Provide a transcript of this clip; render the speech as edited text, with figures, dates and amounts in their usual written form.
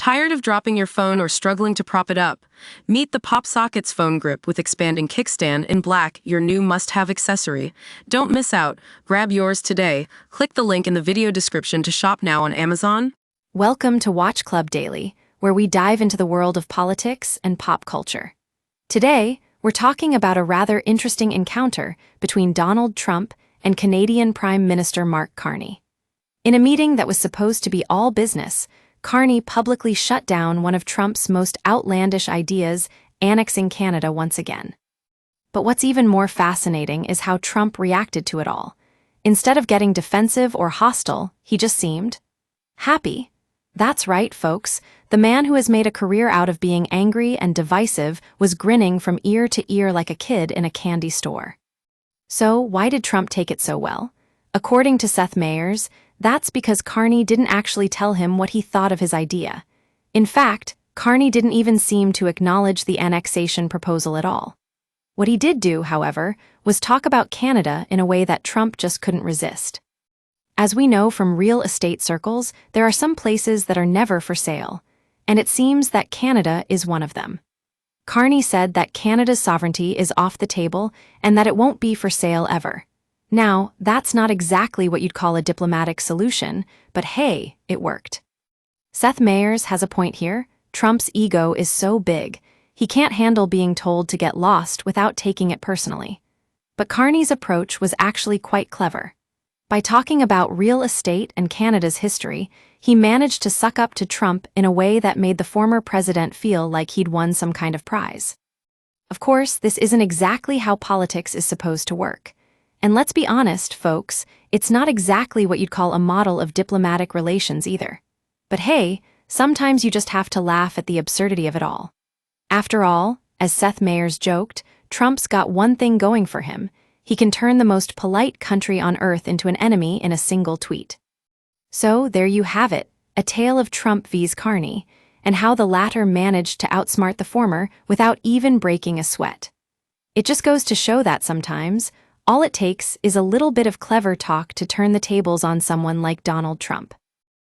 Tired of dropping your phone or struggling to prop it up? Meet the PopSockets phone grip with expanding kickstand in black, your new must-have accessory. Don't miss out. Grab yours today. Click the link in the video description to shop now on Amazon. Welcome to Watch Club Daily, where we dive into the world of politics and pop culture. Today, we're talking about a rather interesting encounter between Donald Trump and Canadian Prime Minister Mark Carney. In a meeting that was supposed to be all business, Carney publicly shut down one of Trump's most outlandish ideas, annexing Canada once again. But what's even more fascinating is how Trump reacted to it all. Instead of getting defensive or hostile, he just seemed happy. That's right, folks. The man who has made a career out of being angry and divisive was grinning from ear to ear like a kid in a candy store. So, why did Trump take it so well? According to Seth Meyers, that's because Carney didn't actually tell him what he thought of his idea. In fact, Carney didn't even seem to acknowledge the annexation proposal at all. What he did do, however, was talk about Canada in a way that Trump just couldn't resist. As we know from real estate circles, there are some places that are never for sale, and it seems that Canada is one of them. Carney said that Canada's sovereignty is off the table and that it won't be for sale ever. Now, that's not exactly what you'd call a diplomatic solution, but hey, it worked. Seth Meyers has a point here. Trump's ego is so big, he can't handle being told to get lost without taking it personally. But Carney's approach was actually quite clever. By talking about real estate and Canada's history, he managed to suck up to Trump in a way that made the former president feel like he'd won some kind of prize. Of course, this isn't exactly how politics is supposed to work. And let's be honest, folks, it's not exactly what you'd call a model of diplomatic relations either. But hey, sometimes you just have to laugh at the absurdity of it all. After all, as Seth Meyers joked, Trump's got one thing going for him. He can turn the most polite country on earth into an enemy in a single tweet. So there you have it, a tale of Trump vs. Carney, and how the latter managed to outsmart the former without even breaking a sweat. It just goes to show that sometimes, all it takes is a little bit of clever talk to turn the tables on someone like Donald Trump.